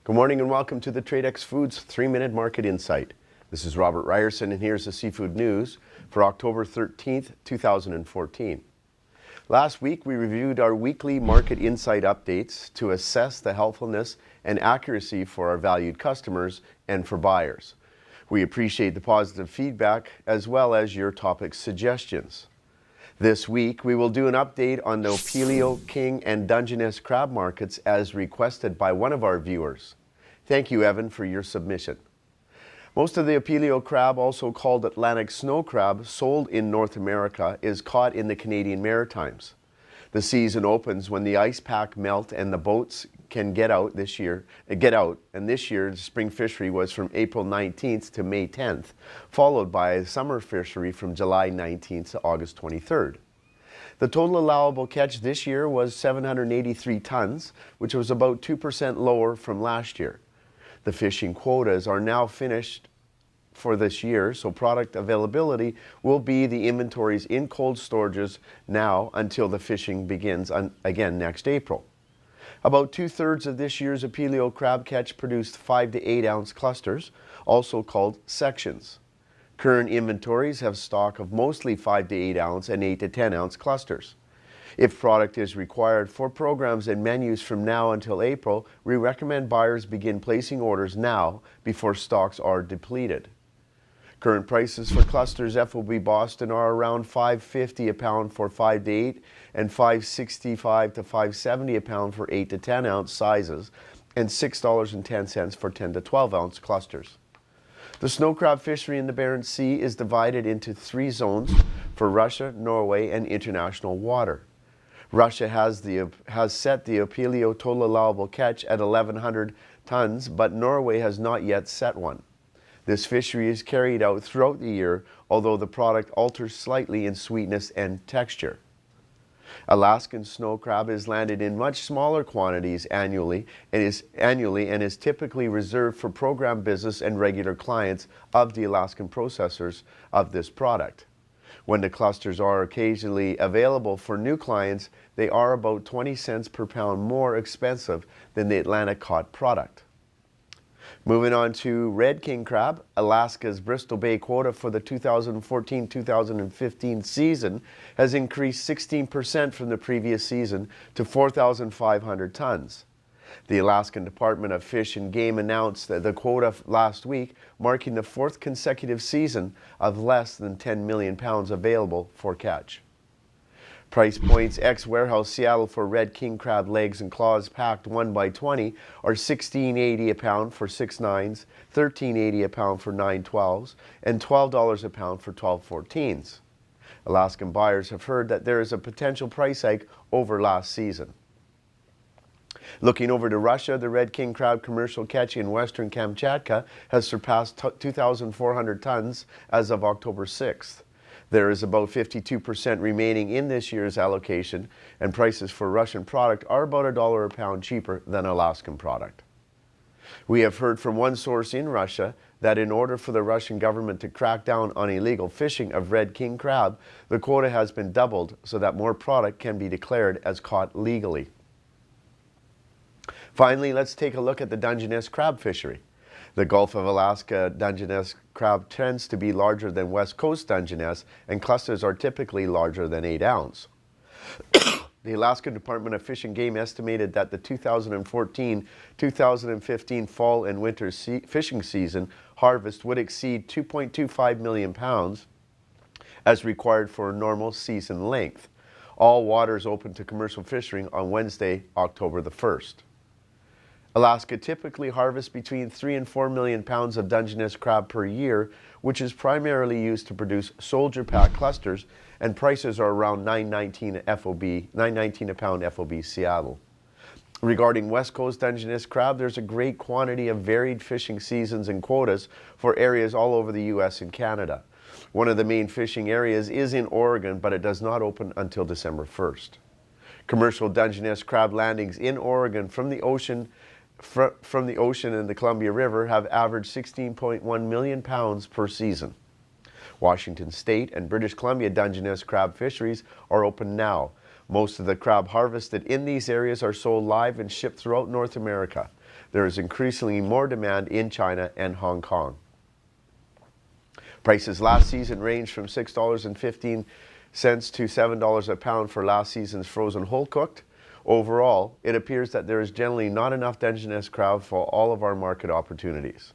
Good morning and welcome to the Tradex Foods 3-Minute Market Insight. This is Robert Ryerson and here's the seafood news for October 13th, 2014. Last week we reviewed our weekly market insight updates to assess the helpfulness and accuracy for our valued customers and for buyers. We appreciate the positive feedback as well as your topic suggestions. This week, we will do an update on the Opilio, King, and Dungeness crab markets as requested by one of our viewers. Thank you, Evan, for your submission. Most of the Opilio crab, also called Atlantic snow crab, sold in North America, is caught in the Canadian Maritimes. The season opens when the ice pack melt and the boats can get out, and this year the spring fishery was from April 19th to May 10th, followed by a summer fishery from July 19th to August 23rd. The total allowable catch this year was 783 tons, which was about 2% lower from last year. The fishing quotas are now finished for this year, so product availability will be the inventories in cold storages now until the fishing begins again next April. About 2/3 of this year's Opilio crab catch produced 5 to 8 ounce clusters, also called sections. Current inventories have stock of mostly 5 to 8 ounce and 8 to 10 ounce clusters. If product is required for programs and menus from now until April, we recommend buyers begin placing orders now before stocks are depleted. Current prices for clusters FOB Boston are around $5.50 a pound for 5 to 8 and $5.65 to $5.70 a pound for 8 to 10 ounce sizes and $6.10 for 10 to 12 ounce clusters. The snow crab fishery in the Barents Sea is divided into 3 zones for Russia, Norway, and international water. Russia has set the Opilio total allowable catch at 1,100 tons, but Norway has not yet set one. This fishery is carried out throughout the year, although the product alters slightly in sweetness and texture. Alaskan snow crab is landed in much smaller quantities annually and is typically reserved for program business and regular clients of the Alaskan processors of this product. When the clusters are occasionally available for new clients, they are about 20 cents per pound more expensive than the Atlantic caught product. Moving on to red king crab, Alaska's Bristol Bay quota for the 2014-2015 season has increased 16% from the previous season to 4,500 tons. The Alaskan Department of Fish and Game announced the quota last week, marking the 4th consecutive season of less than 10 million pounds available for catch. Price points ex-warehouse Seattle for red king crab legs and claws packed 1 by 20 are $16.80 a pound for 6 9s, $13.80 a pound for 9 12s, and $12 a pound for 12 14s. Alaskan buyers have heard that there is a potential price hike over last season. Looking over to Russia, the red king crab commercial catch in western Kamchatka has surpassed 2,400 tons as of October 6th. There is about 52% remaining in this year's allocation, and prices for Russian product are about $1 a pound cheaper than Alaskan product. We have heard from one source in Russia that in order for the Russian government to crack down on illegal fishing of red king crab, the quota has been doubled so that more product can be declared as caught legally. Finally, let's take a look at the Dungeness crab fishery. The Gulf of Alaska Dungeness crab tends to be larger than West Coast Dungeness, and clusters are typically larger than 8 ounce. The Alaskan Department of Fish and Game estimated that the 2014-2015 fall and winter fishing season harvest would exceed 2.25 million pounds as required for a normal season length. All waters open to commercial fishing on Wednesday, October the 1st. Alaska typically harvests between 3 and 4 million pounds of Dungeness crab per year, which is primarily used to produce soldier pack clusters, and prices are around $9.19 a pound FOB Seattle. Regarding West Coast Dungeness crab, there's a great quantity of varied fishing seasons and quotas for areas all over the U.S. and Canada. One of the main fishing areas is in Oregon, but it does not open until December 1st. Commercial Dungeness crab landings in Oregon from the ocean and the Columbia River have averaged 16.1 million pounds per season. Washington State and British Columbia Dungeness crab fisheries are open now. Most of the crab harvested in these areas are sold live and shipped throughout North America. there is increasingly more demand in China and Hong Kong. Prices last season ranged from $6.15 to $7 a pound for last season's frozen whole cooked. Overall, it appears that there is generally not enough Dungeness crab for all of our market opportunities.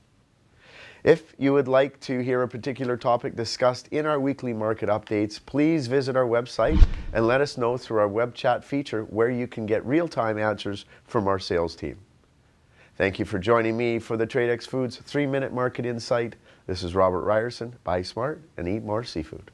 If you would like to hear a particular topic discussed in our weekly market updates, please visit our website and let us know through our web chat feature where you can get real-time answers from our sales team. Thank you for joining me for the Tradex Foods 3-Minute Market Insight. This is Robert Ryerson. Buy smart and eat more seafood.